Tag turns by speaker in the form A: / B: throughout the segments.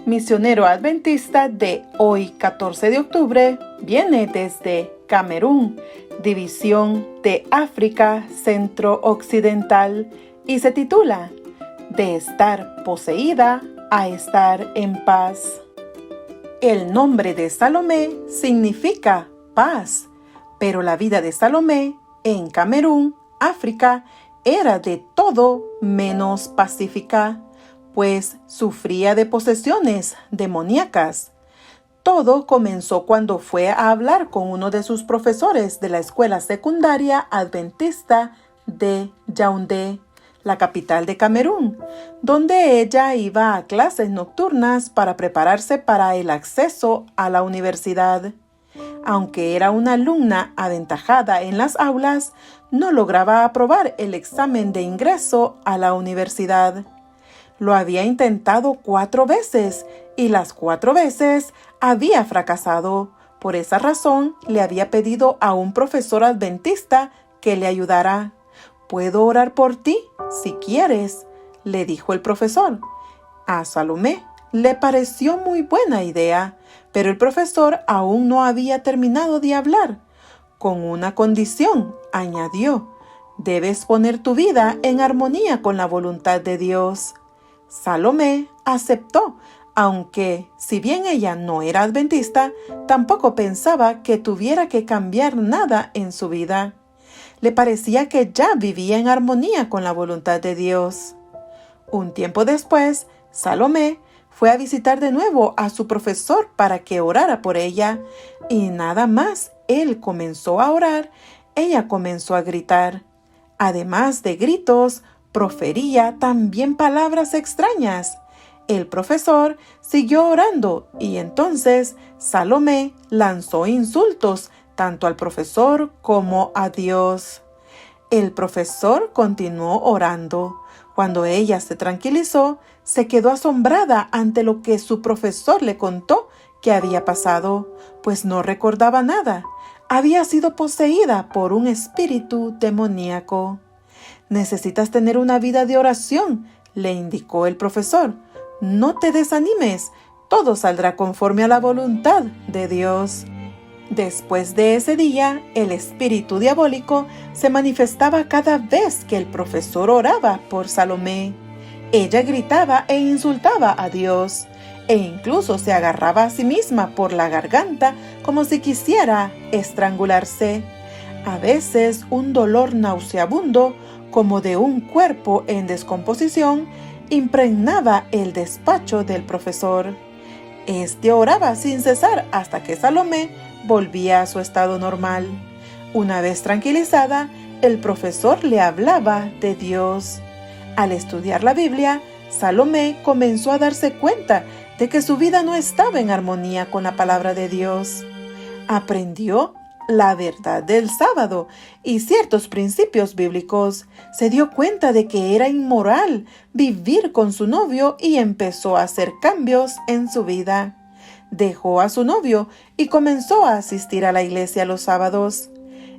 A: misionero adventista de hoy, 14 de octubre, viene desde Camerún, división de África Centro-Occidental, y se titula De estar poseída a estar en paz. El nombre de Salomé significa paz, pero la vida de Salomé en Camerún, África, era de todo menos pacífica, pues sufría de posesiones demoníacas. Todo comenzó cuando fue a hablar con uno de sus profesores de la escuela secundaria adventista de Yaoundé, la capital de Camerún, donde ella iba a clases nocturnas para prepararse para el acceso a la universidad. Aunque era una alumna aventajada en las aulas, no lograba aprobar el examen de ingreso a la universidad. Lo había intentado 4 veces y las 4 veces había fracasado. Por esa razón, le había pedido a un profesor adventista que le ayudara. «¿Puedo orar por ti, si quieres?», le dijo el profesor. A Salomé le pareció muy buena idea, pero el profesor aún no había terminado de hablar. «Con una condición», añadió: «debes poner tu vida en armonía con la voluntad de Dios». Salomé aceptó, aunque, si bien ella no era adventista, tampoco pensaba que tuviera que cambiar nada en su vida. Le parecía que ya vivía en armonía con la voluntad de Dios. Un tiempo después, Salomé fue a visitar de nuevo a su profesor para que orara por ella, y nada más él comenzó a orar, ella comenzó a gritar. Además de gritos, profería también palabras extrañas. El profesor siguió orando y entonces Salomé lanzó insultos tanto al profesor como a Dios. El profesor continuó orando. Cuando ella se tranquilizó, se quedó asombrada ante lo que su profesor le contó que había pasado, pues no recordaba nada. Había sido poseída por un espíritu demoníaco. «Necesitas tener una vida de oración», le indicó el profesor. «No te desanimes, todo saldrá conforme a la voluntad de Dios». Después de ese día, el espíritu diabólico se manifestaba cada vez que el profesor oraba por Salomé. Ella gritaba e insultaba a Dios, e incluso se agarraba a sí misma por la garganta como si quisiera estrangularse. A veces un dolor nauseabundo, como de un cuerpo en descomposición, impregnaba el despacho del profesor. Este oraba sin cesar hasta que Salomé volvía a su estado normal. Una vez tranquilizada, el profesor le hablaba de Dios. Al estudiar la Biblia, Salomé comenzó a darse cuenta de que su vida no estaba en armonía con la palabra de Dios. Aprendió la verdad del sábado y ciertos principios bíblicos. Se dio cuenta de que era inmoral vivir con su novio y empezó a hacer cambios en su vida. Dejó a su novio y comenzó a asistir a la iglesia los sábados.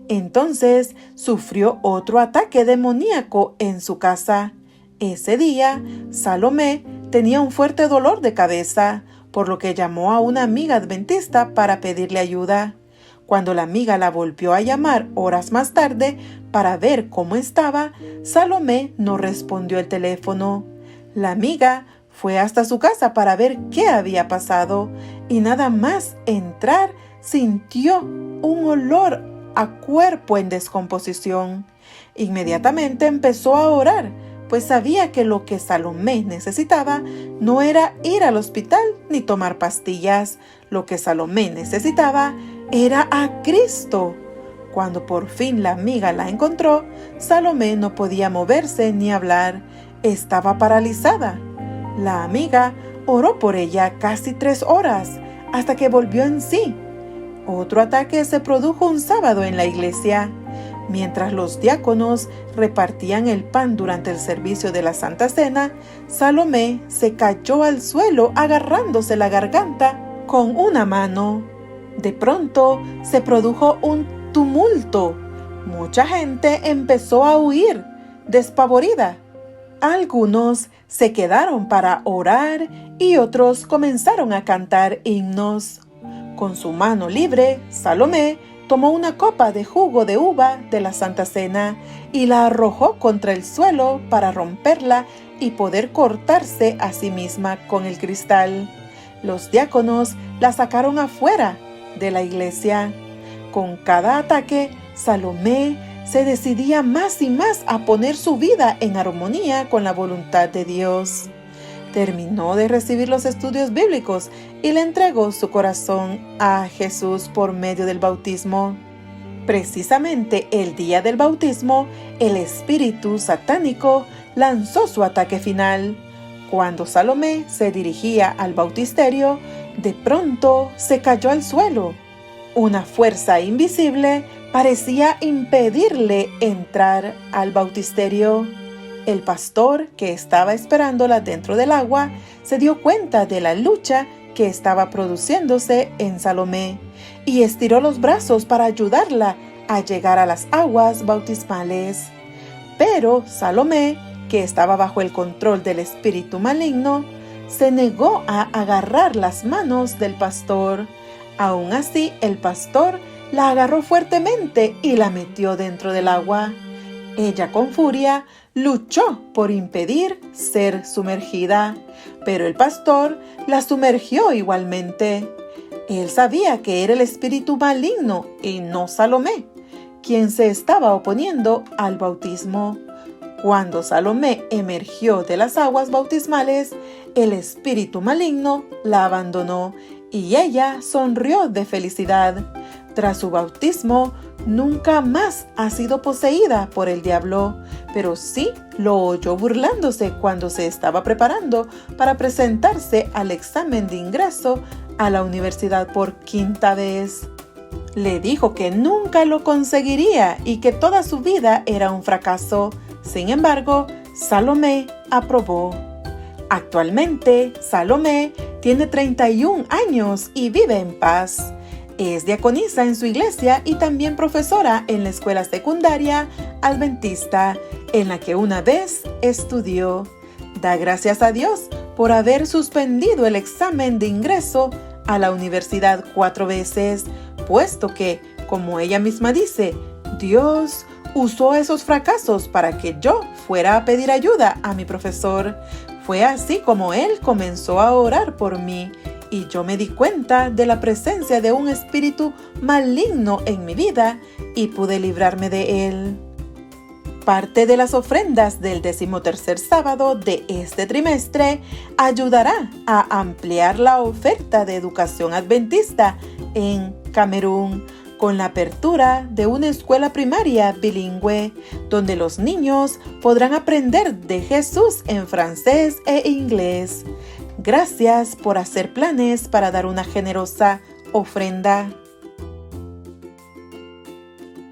A: Entonces sufrió otro ataque demoníaco en su casa. Ese día, Salomé tenía un fuerte dolor de cabeza, por lo que llamó a una amiga adventista para pedirle ayuda. Cuando la amiga la volvió a llamar horas más tarde para ver cómo estaba, Salomé no respondió el teléfono. La amiga fue hasta su casa para ver qué había pasado y nada más entrar sintió un olor a cuerpo en descomposición. Inmediatamente empezó a orar, pues sabía que lo que Salomé necesitaba no era ir al hospital ni tomar pastillas. Lo que Salomé necesitaba era a Cristo. Cuando por fin la amiga la encontró, Salomé no podía moverse ni hablar. Estaba paralizada. La amiga oró por ella casi 3 horas, hasta que volvió en sí. Otro ataque se produjo un sábado en la iglesia. Mientras los diáconos repartían el pan durante el servicio de la Santa Cena, Salomé se cayó al suelo agarrándose la garganta con una mano. De pronto se produjo un tumulto. Mucha gente empezó a huir, despavorida. Algunos se quedaron para orar y otros comenzaron a cantar himnos. Con su mano libre, Salomé tomó una copa de jugo de uva de la Santa Cena y la arrojó contra el suelo para romperla y poder cortarse a sí misma con el cristal. Los diáconos la sacaron afuera de la iglesia. Con cada ataque, Salomé se decidía más y más a poner su vida en armonía con la voluntad de Dios. Terminó de recibir los estudios bíblicos y le entregó su corazón a Jesús por medio del bautismo. Precisamente el día del bautismo, el espíritu satánico lanzó su ataque final. Cuando Salomé se dirigía al bautisterio, de pronto se cayó al suelo. Una fuerza invisible parecía impedirle entrar al bautisterio. El pastor, que estaba esperándola dentro del agua, se dio cuenta de la lucha que estaba produciéndose en Salomé y estiró los brazos para ayudarla a llegar a las aguas bautismales. Pero Salomé, que estaba bajo el control del espíritu maligno, se negó a agarrar las manos del pastor. Aún así, el pastor la agarró fuertemente y la metió dentro del agua. Ella, con furia, luchó por impedir ser sumergida, pero el pastor la sumergió igualmente. Él sabía que era el espíritu maligno y no Salomé quien se estaba oponiendo al bautismo. Cuando Salomé emergió de las aguas bautismales, el espíritu maligno la abandonó y ella sonrió de felicidad. Tras su bautismo, nunca más ha sido poseída por el diablo, pero sí lo oyó burlándose cuando se estaba preparando para presentarse al examen de ingreso a la universidad por quinta vez. Le dijo que nunca lo conseguiría y que toda su vida era un fracaso. Sin embargo, Salomé aprobó. Actualmente, Salomé tiene 31 años y vive en paz. Es diaconisa en su iglesia y también profesora en la escuela secundaria adventista, en la que una vez estudió. Da gracias a Dios por haber suspendido el examen de ingreso a la universidad 4 veces, puesto que, como ella misma dice, Dios usó esos fracasos para que yo fuera a pedir ayuda a mi profesor. Fue así como él comenzó a orar por mí y yo me di cuenta de la presencia de un espíritu maligno en mi vida y pude librarme de él. Parte de las ofrendas del 13º sábado de este trimestre ayudará a ampliar la oferta de educación adventista en Camerún, con la apertura de una escuela primaria bilingüe, donde los niños podrán aprender de Jesús en francés e inglés. Gracias por hacer planes para dar una generosa ofrenda.